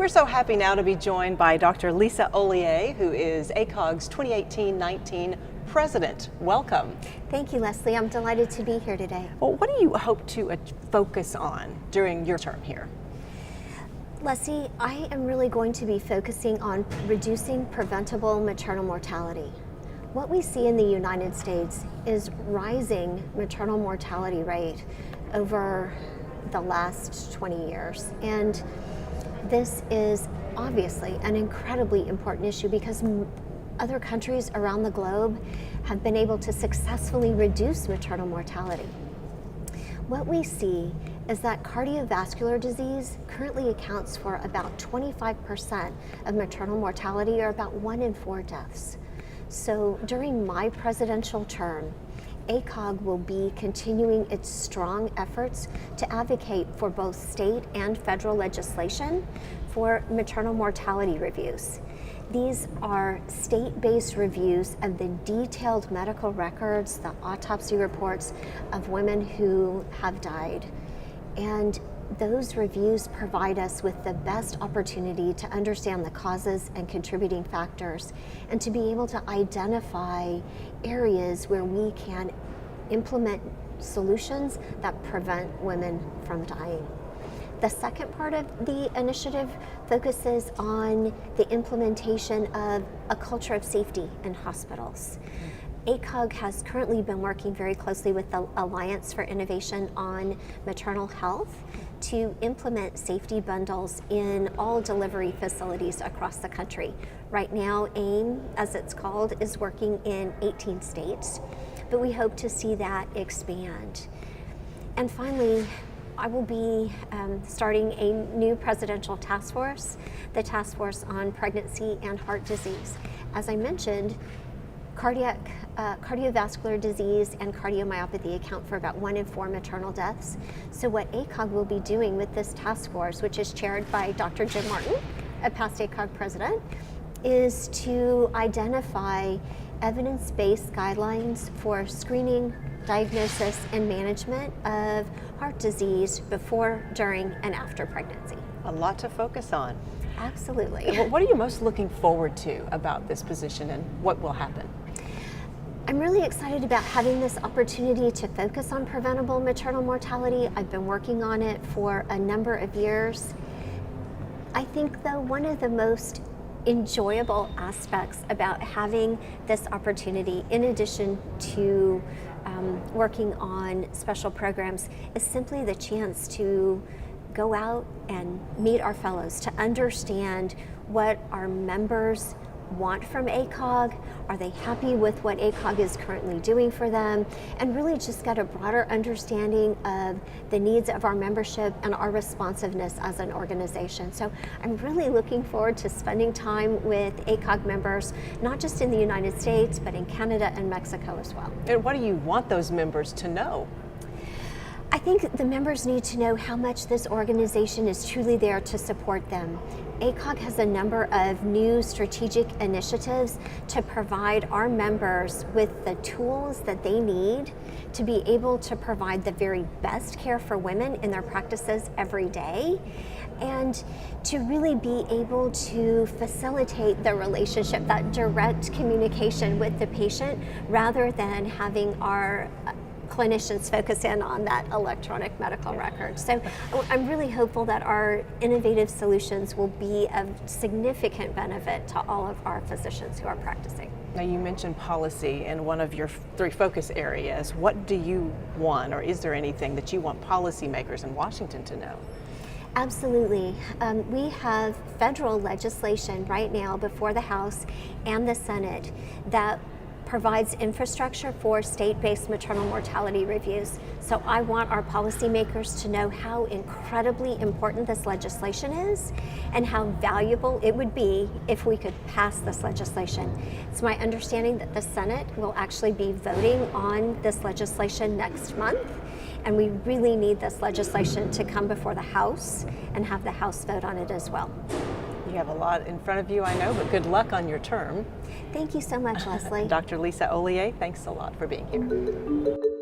We're so happy now to be joined by Dr. Lisa Hollier, who is ACOG's 2018-19 president. Welcome. Thank you, Leslie. I'm delighted to be here today. Well, what do you hope to focus on during your term here? Leslie, I am really going to be focusing on reducing preventable maternal mortality. What we see in the United States is rising maternal mortality rate over the last 20 years. And this is obviously an incredibly important issue because other countries around the globe have been able to successfully reduce maternal mortality. What we see is that cardiovascular disease currently accounts for about 25% of maternal mortality, or about 1 in 4 deaths. So during my presidential term, ACOG will be continuing its strong efforts to advocate for both state and federal legislation for maternal mortality reviews. These are state-based reviews of the detailed medical records, the autopsy reports of women who have died. And those reviews provide us with the best opportunity to understand the causes and contributing factors, and to be able to identify areas where we can implement solutions that prevent women from dying. The second part of the initiative focuses on the implementation of a culture of safety in hospitals. ACOG has currently been working very closely with the Alliance for Innovation on Maternal Health to implement safety bundles in all delivery facilities across the country. Right now, AIM, as it's called, is working in 18 states, but we hope to see that expand. And finally, I will be starting a new presidential task force, the Task Force on Pregnancy and Heart Disease. As I mentioned, cardiovascular disease and cardiomyopathy account for about 1 in 4 maternal deaths. So what ACOG will be doing with this task force, which is chaired by Dr. Jim Martin, a past ACOG president, is to identify evidence-based guidelines for screening, diagnosis, and management of heart disease before, during, and after pregnancy. A lot to focus on. Absolutely. Well, what are you most looking forward to about this position, and what will happen? I'm really excited about having this opportunity to focus on preventable maternal mortality. I've been working on it for a number of years. I think, though, one of the most enjoyable aspects about having this opportunity, in addition to working on special programs, is simply the chance to go out and meet our fellows, to understand what our members want from ACOG. Are they happy with what ACOG is currently doing for them? And really just get a broader understanding of the needs of our membership and our responsiveness as an organization. So I'm really looking forward to spending time with ACOG members, not just in the United States, but in Canada and Mexico as well. And what do you want those members to know? I think the members need to know how much this organization is truly there to support them. ACOG has a number of new strategic initiatives to provide our members with the tools that they need to be able to provide the very best care for women in their practices every day, and to really be able to facilitate the relationship, that direct communication with the patient, rather than having our clinicians focus in on that electronic medical record. So I'm really hopeful that our innovative solutions will be of significant benefit to all of our physicians who are practicing. Now, you mentioned policy in one of your 3 focus areas. What do you want, or is there anything that you want policymakers in Washington to know? Absolutely. We have federal legislation right now before the House and the Senate that provides infrastructure for state-based maternal mortality reviews. So I want our policymakers to know how incredibly important this legislation is and how valuable it would be if we could pass this legislation. It's my understanding that the Senate will actually be voting on this legislation next month, and we really need this legislation to come before the House and have the House vote on it as well. You have a lot in front of you, I know, but good luck on your term. Thank you so much, Leslie. Dr. Lisa Hollier, thanks a lot for being here.